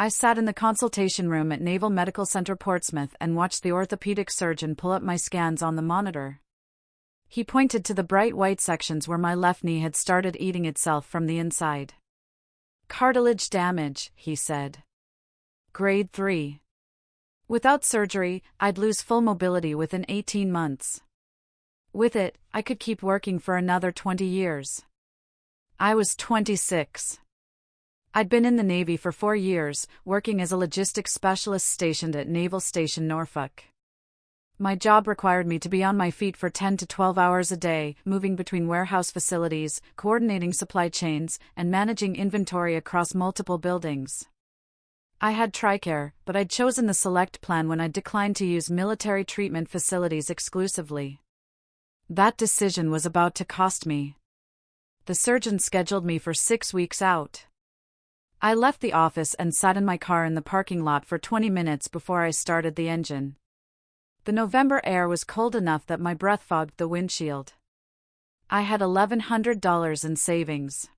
I sat in the consultation room at Naval Medical Center Portsmouth and watched the orthopedic surgeon pull up my scans on the monitor. He pointed to the bright white sections where my left knee had started eating itself from the inside. "Cartilage damage," he said. "Grade 3. Without surgery, I'd lose full mobility within 18 months. With it, I could keep working for another 20 years. I was 26. I'd been in the Navy for 4 years, working as a logistics specialist stationed at Naval Station Norfolk. My job required me to be on my feet for 10 to 12 hours a day, moving between warehouse facilities, coordinating supply chains, and managing inventory across multiple buildings. I had TRICARE, but I'd chosen the Select plan when I declined to use military treatment facilities exclusively. That decision was about to cost me. The surgeon scheduled me for 6 weeks out. I left the office and sat in my car in the parking lot for 20 minutes before I started the engine. The November air was cold enough that my breath fogged the windshield. I had $1,100 in savings.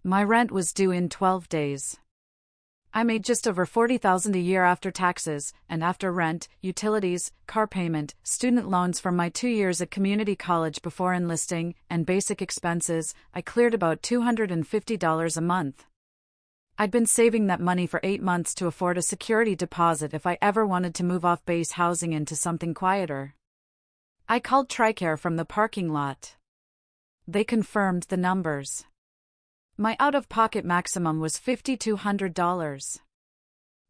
My rent was due in 12 days. I made just over $40,000 a year after taxes, and after rent, utilities, car payment, student loans from my 2 years at community college before enlisting, and basic expenses, I cleared about $250 a month. I'd been saving that money for 8 months to afford a security deposit if I ever wanted to move off base housing into something quieter. I called TRICARE from the parking lot. They confirmed the numbers. My out-of-pocket maximum was $5,200.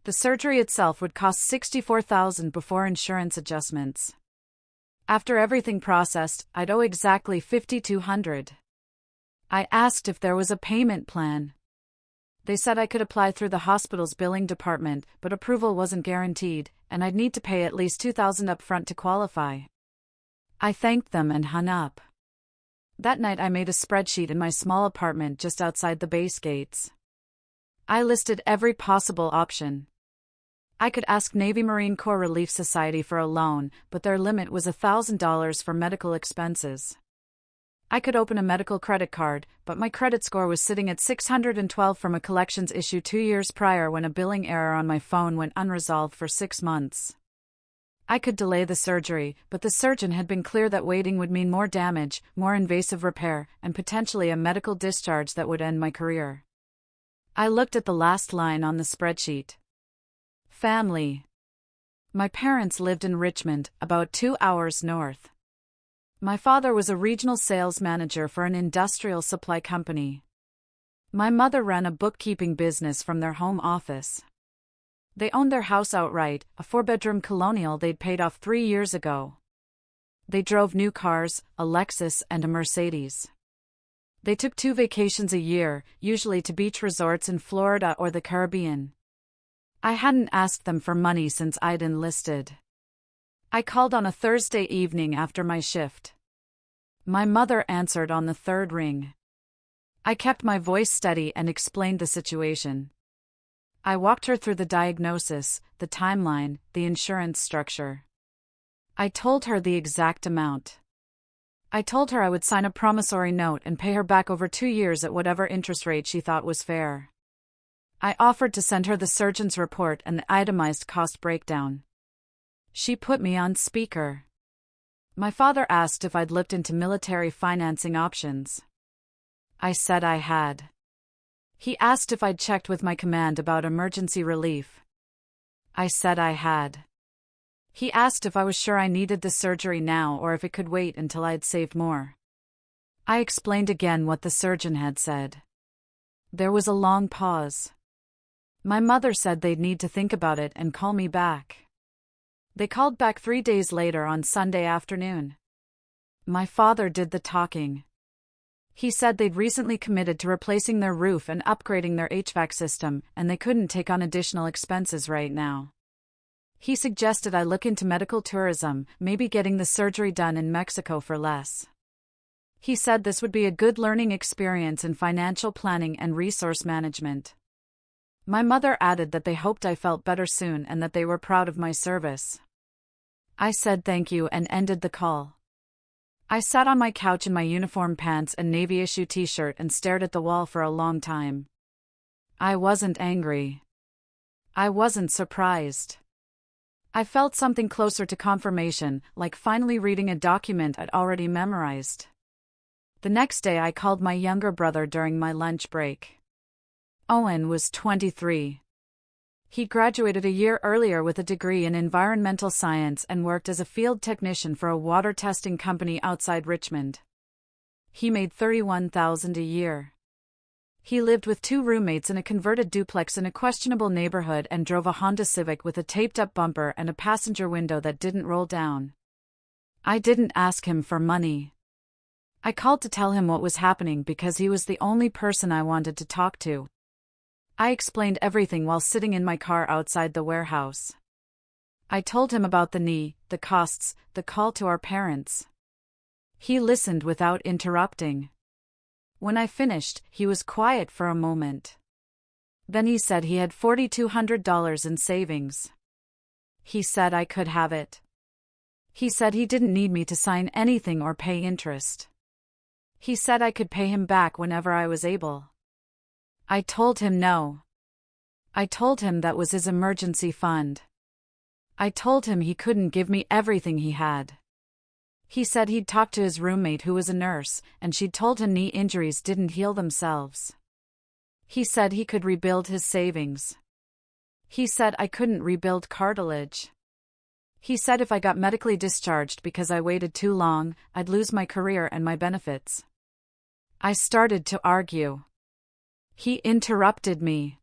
The surgery itself would cost $64,000 before insurance adjustments. After everything processed, I'd owe exactly $5,200. I asked if there was a payment plan. They said I could apply through the hospital's billing department, but approval wasn't guaranteed, and I'd need to pay at least $2,000 up front to qualify. I thanked them and hung up. That night I made a spreadsheet in my small apartment just outside the base gates. I listed every possible option. I could ask Navy Marine Corps Relief Society for a loan, but their limit was $1,000 for medical expenses. I could open a medical credit card, but my credit score was sitting at 612 from a collections issue 2 years prior when a billing error on my phone went unresolved for 6 months. I could delay the surgery, but the surgeon had been clear that waiting would mean more damage, more invasive repair, and potentially a medical discharge that would end my career. I looked at the last line on the spreadsheet. Family. My parents lived in Richmond, about 2 hours north. My father was a regional sales manager for an industrial supply company. My mother ran a bookkeeping business from their home office. They owned their house outright, a 4-bedroom colonial they'd paid off 3 years ago. They drove new cars, a Lexus and a Mercedes. They took 2 vacations a year, usually to beach resorts in Florida or the Caribbean. I hadn't asked them for money since I'd enlisted. I called on a Thursday evening after my shift. My mother answered on the 3rd ring. I kept my voice steady and explained the situation. I walked her through the diagnosis, the timeline, the insurance structure. I told her the exact amount. I told her I would sign a promissory note and pay her back over 2 years at whatever interest rate she thought was fair. I offered to send her the surgeon's report and the itemized cost breakdown. She put me on speaker. My father asked if I'd looked into military financing options. I said I had. He asked if I'd checked with my command about emergency relief. I said I had. He asked if I was sure I needed the surgery now or if it could wait until I'd saved more. I explained again what the surgeon had said. There was a long pause. My mother said they'd need to think about it and call me back. They called back 3 days later on Sunday afternoon. My father did the talking. He said they'd recently committed to replacing their roof and upgrading their HVAC system, and they couldn't take on additional expenses right now. He suggested I look into medical tourism, maybe getting the surgery done in Mexico for less. He said this would be a good learning experience in financial planning and resource management. My mother added that they hoped I felt better soon and that they were proud of my service. I said thank you and ended the call. I sat on my couch in my uniform pants and Navy issue t-shirt and stared at the wall for a long time. I wasn't angry. I wasn't surprised. I felt something closer to confirmation, like finally reading a document I'd already memorized. The next day I called my younger brother during my lunch break. Owen was 23. He graduated a year earlier with a degree in environmental science and worked as a field technician for a water testing company outside Richmond. He made $31,000 a year. He lived with 2 roommates in a converted duplex in a questionable neighborhood and drove a Honda Civic with a taped-up bumper and a passenger window that didn't roll down. I didn't ask him for money. I called to tell him what was happening because he was the only person I wanted to talk to. I explained everything while sitting in my car outside the warehouse. I told him about the knee, the costs, the call to our parents. He listened without interrupting. When I finished, he was quiet for a moment. Then he said he had $4,200 in savings. He said I could have it. He said he didn't need me to sign anything or pay interest. He said I could pay him back whenever I was able. I told him no. I told him that was his emergency fund. I told him he couldn't give me everything he had. He said he'd talked to his roommate who was a nurse, and she'd told him knee injuries didn't heal themselves. He said he could rebuild his savings. He said I couldn't rebuild cartilage. He said if I got medically discharged because I waited too long, I'd lose my career and my benefits. I started to argue. He interrupted me.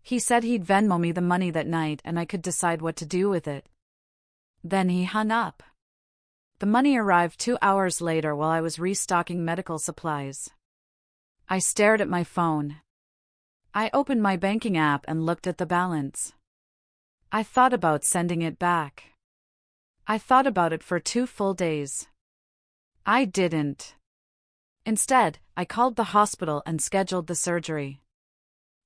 He said he'd Venmo me the money that night and I could decide what to do with it. Then he hung up. The money arrived 2 hours later while I was restocking medical supplies. I stared at my phone. I opened my banking app and looked at the balance. I thought about sending it back. I thought about it for 2 full days. I didn't. Instead, I called the hospital and scheduled the surgery.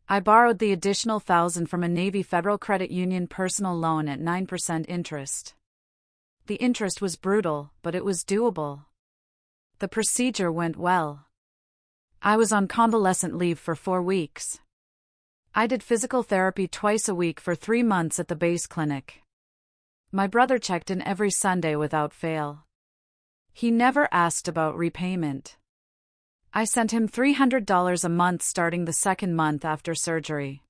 I borrowed the additional $1,000 from a Navy Federal Credit Union personal loan at 9% interest. The interest was brutal, but it was doable. The procedure went well. I was on convalescent leave for 4 weeks. I did physical therapy twice a week for 3 months at the base clinic. My brother checked in every Sunday without fail. He never asked about repayment. I sent him $300 a month starting the 2nd month after surgery.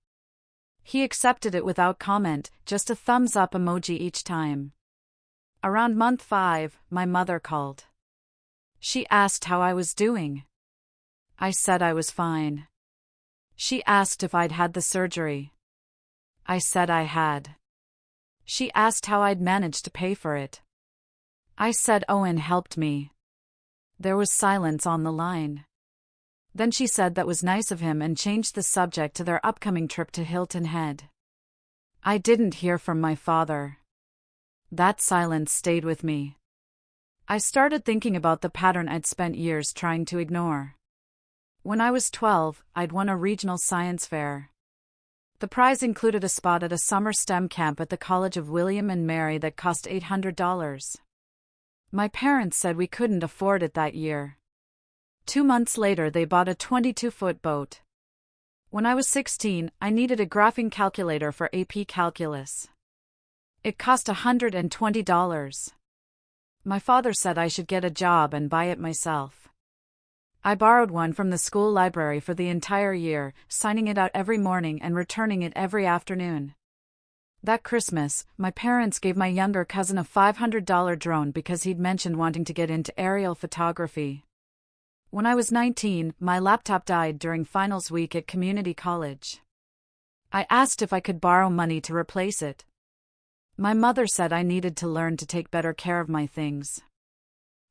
He accepted it without comment, just a thumbs up emoji each time. Around month 5, my mother called. She asked how I was doing. I said I was fine. She asked if I'd had the surgery. I said I had. She asked how I'd managed to pay for it. I said Owen helped me. There was silence on the line. Then she said that was nice of him and changed the subject to their upcoming trip to Hilton Head. I didn't hear from my father. That silence stayed with me. I started thinking about the pattern I'd spent years trying to ignore. When I was 12, I'd won a regional science fair. The prize included a spot at a summer STEM camp at the College of William and Mary that cost $800. My parents said we couldn't afford it that year. 2 months later they bought a 22-foot boat. When I was 16, I needed a graphing calculator for AP Calculus. It cost $120. My father said I should get a job and buy it myself. I borrowed one from the school library for the entire year, signing it out every morning and returning it every afternoon. That Christmas, my parents gave my younger cousin a $500 drone because he'd mentioned wanting to get into aerial photography. When I was 19, my laptop died during finals week at community college. I asked if I could borrow money to replace it. My mother said I needed to learn to take better care of my things.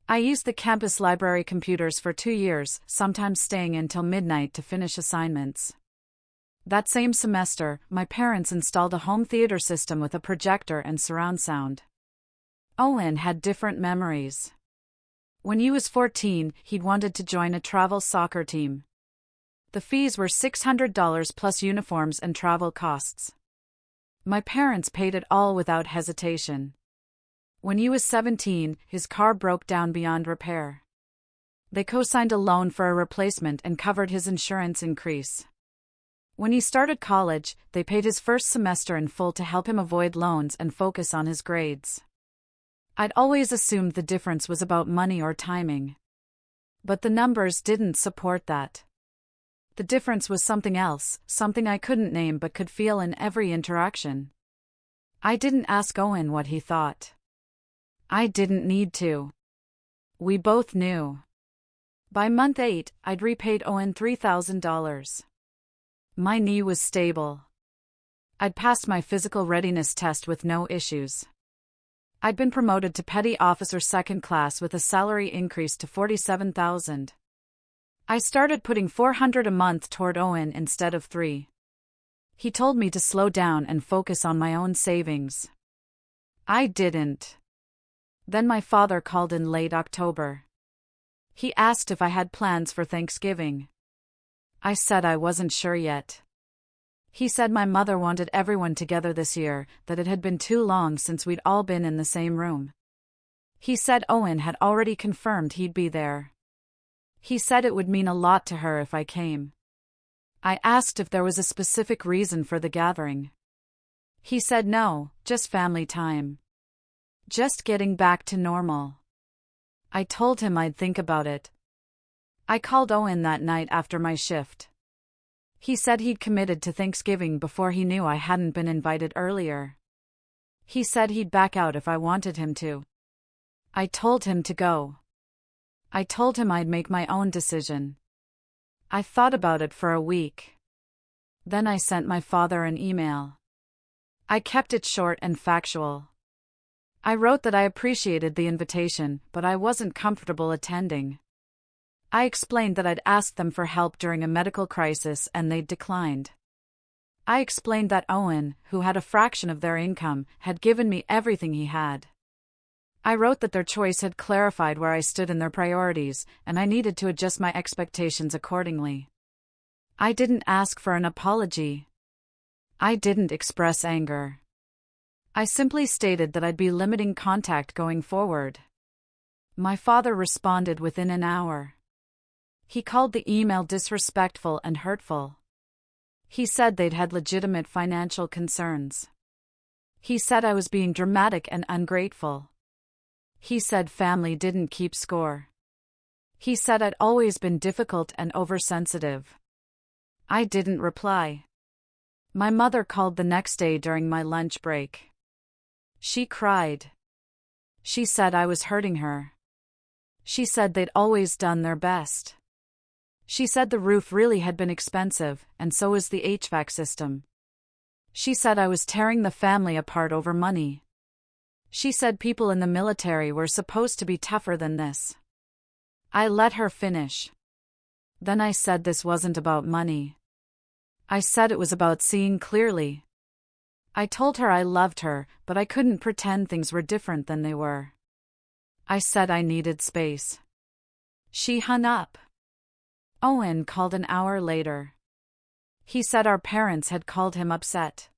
I used the campus library computers for 2 years, sometimes staying until midnight to finish assignments. That same semester, my parents installed a home theater system with a projector and surround sound. Owen had different memories. When he was 14, he'd wanted to join a travel soccer team. The fees were $600 plus uniforms and travel costs. My parents paid it all without hesitation. When he was 17, his car broke down beyond repair. They co-signed a loan for a replacement and covered his insurance increase. When he started college, they paid his first semester in full to help him avoid loans and focus on his grades. I'd always assumed the difference was about money or timing. But the numbers didn't support that. The difference was something else, something I couldn't name but could feel in every interaction. I didn't ask Owen what he thought. I didn't need to. We both knew. By month 8, I'd repaid Owen $3,000. My knee was stable. I'd passed my physical readiness test with no issues. I'd been promoted to petty officer second class with a salary increase to $47,000. I started putting $400 a month toward Owen instead of $3. He told me to slow down and focus on my own savings. I didn't. Then my father called in late October. He asked if I had plans for Thanksgiving. I said I wasn't sure yet. He said my mother wanted everyone together this year, that it had been too long since we'd all been in the same room. He said Owen had already confirmed he'd be there. He said it would mean a lot to her if I came. I asked if there was a specific reason for the gathering. He said no, just family time. Just getting back to normal. I told him I'd think about it. I called Owen that night after my shift. He said he'd committed to Thanksgiving before he knew I hadn't been invited earlier. He said he'd back out if I wanted him to. I told him to go. I told him I'd make my own decision. I thought about it for a week. Then I sent my father an email. I kept it short and factual. I wrote that I appreciated the invitation, but I wasn't comfortable attending. I explained that I'd asked them for help during a medical crisis and they'd declined. I explained that Owen, who had a fraction of their income, had given me everything he had. I wrote that their choice had clarified where I stood in their priorities, and I needed to adjust my expectations accordingly. I didn't ask for an apology. I didn't express anger. I simply stated that I'd be limiting contact going forward. My father responded within an hour. He called the email disrespectful and hurtful. He said they'd had legitimate financial concerns. He said I was being dramatic and ungrateful. He said family didn't keep score. He said I'd always been difficult and oversensitive. I didn't reply. My mother called the next day during my lunch break. She cried. She said I was hurting her. She said they'd always done their best. She said the roof really had been expensive, and so was the HVAC system. She said I was tearing the family apart over money. She said people in the military were supposed to be tougher than this. I let her finish. Then I said this wasn't about money. I said it was about seeing clearly. I told her I loved her, but I couldn't pretend things were different than they were. I said I needed space. She hung up. Owen called an hour later. He said our parents had called him upset.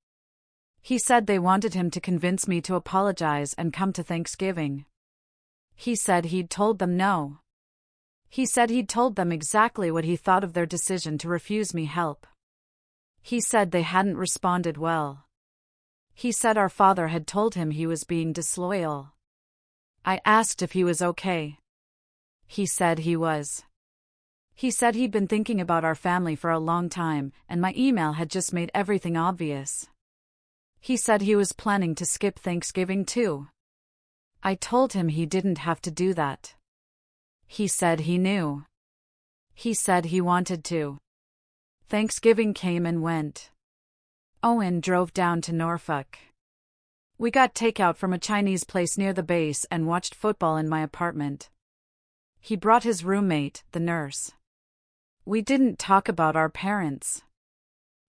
He said they wanted him to convince me to apologize and come to Thanksgiving. He said he'd told them no. He said he'd told them exactly what he thought of their decision to refuse me help. He said they hadn't responded well. He said our father had told him he was being disloyal. I asked if he was okay. He said he was. He said he'd been thinking about our family for a long time, and my email had just made everything obvious. He said he was planning to skip Thanksgiving too. I told him he didn't have to do that. He said he knew. He said he wanted to. Thanksgiving came and went. Owen drove down to Norfolk. We got takeout from a Chinese place near the base and watched football in my apartment. He brought his roommate, the nurse. We didn't talk about our parents.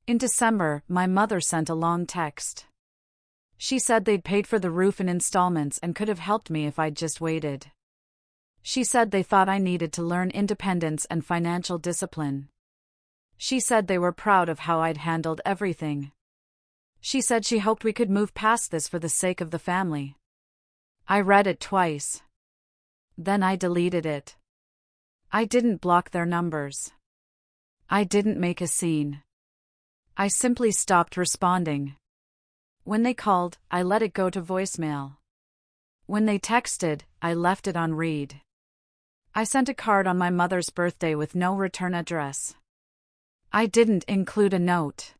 In December, my mother sent a long text. She said they'd paid for the roof in installments and could have helped me if I'd just waited. She said they thought I needed to learn independence and financial discipline. She said they were proud of how I'd handled everything. She said she hoped we could move past this for the sake of the family. I read it twice. Then I deleted it. I didn't block their numbers. I didn't make a scene. I simply stopped responding. When they called, I let it go to voicemail. When they texted, I left it on read. I sent a card on my mother's birthday with no return address. I didn't include a note.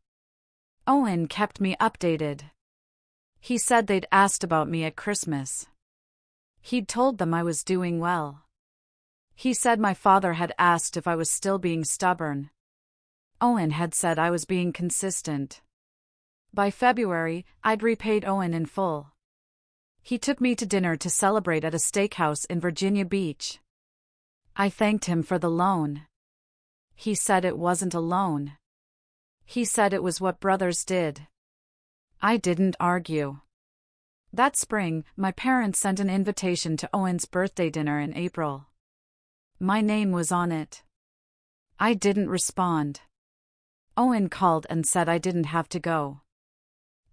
Owen kept me updated. He said they'd asked about me at Christmas. He'd told them I was doing well. He said my father had asked if I was still being stubborn. Owen had said I was being consistent. By February, I'd repaid Owen in full. He took me to dinner to celebrate at a steakhouse in Virginia Beach. I thanked him for the loan. He said it wasn't a loan. He said it was what brothers did. I didn't argue. That spring, my parents sent an invitation to Owen's birthday dinner in April. My name was on it. I didn't respond. Owen called and said I didn't have to go.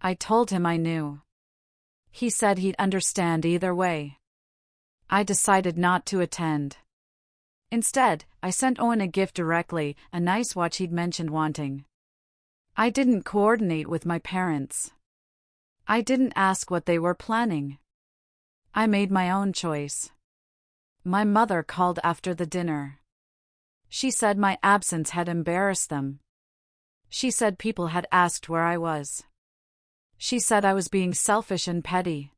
I told him I knew. He said he'd understand either way. I decided not to attend. Instead, I sent Owen a gift directly, a nice watch he'd mentioned wanting. I didn't coordinate with my parents. I didn't ask what they were planning. I made my own choice. My mother called after the dinner. She said my absence had embarrassed them. She said people had asked where I was. She said I was being selfish and petty.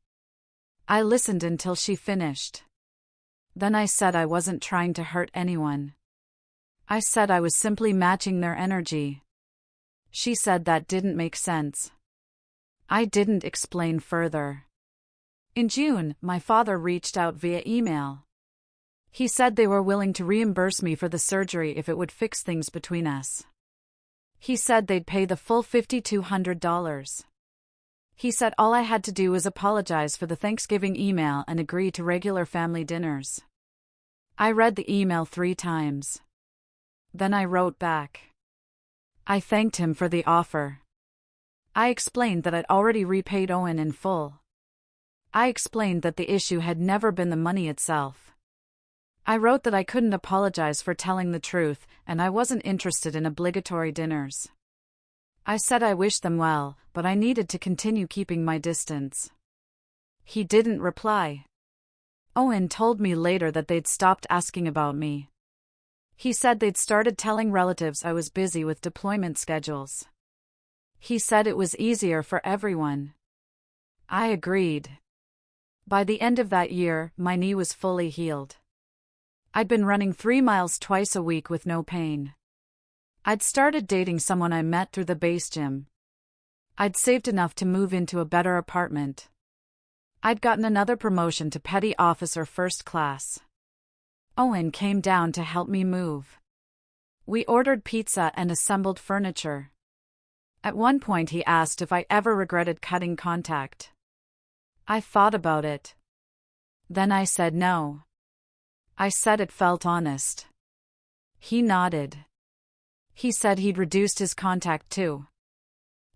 I listened until she finished. Then I said I wasn't trying to hurt anyone. I said I was simply matching their energy. She said that didn't make sense. I didn't explain further. In June, my father reached out via email. He said they were willing to reimburse me for the surgery if it would fix things between us. He said they'd pay the full $5,200. He said all I had to do was apologize for the Thanksgiving email and agree to regular family dinners. I read the email 3 times. Then I wrote back. I thanked him for the offer. I explained that I'd already repaid Owen in full. I explained that the issue had never been the money itself. I wrote that I couldn't apologize for telling the truth, and I wasn't interested in obligatory dinners. I said I wished them well, but I needed to continue keeping my distance. He didn't reply. Owen told me later that they'd stopped asking about me. He said they'd started telling relatives I was busy with deployment schedules. He said it was easier for everyone. I agreed. By the end of that year, my knee was fully healed. I'd been running 3 miles twice a week with no pain. I'd started dating someone I met through the base gym. I'd saved enough to move into a better apartment. I'd gotten another promotion to petty officer first class. Owen came down to help me move. We ordered pizza and assembled furniture. At one point he asked if I ever regretted cutting contact. I thought about it. Then I said no. I said it felt honest. He nodded. He said he'd reduced his contact too.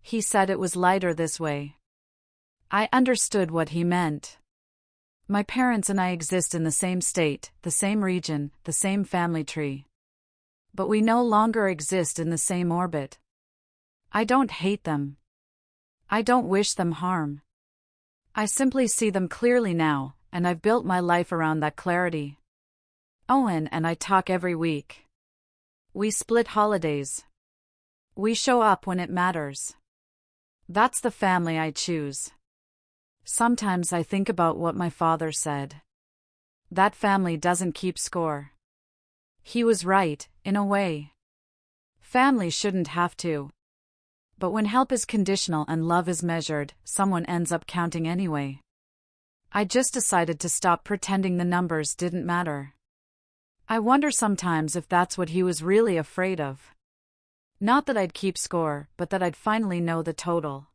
He said it was lighter this way. I understood what he meant. My parents and I exist in the same state, the same region, the same family tree. But we no longer exist in the same orbit. I don't hate them. I don't wish them harm. I simply see them clearly now, and I've built my life around that clarity. Owen and I talk every week. We split holidays. We show up when it matters. That's the family I choose. Sometimes I think about what my father said. That family doesn't keep score. He was right, in a way. Family shouldn't have to. But when help is conditional and love is measured, someone ends up counting anyway. I just decided to stop pretending the numbers didn't matter. I wonder sometimes if that's what he was really afraid of. Not that I'd keep score, but that I'd finally know the total.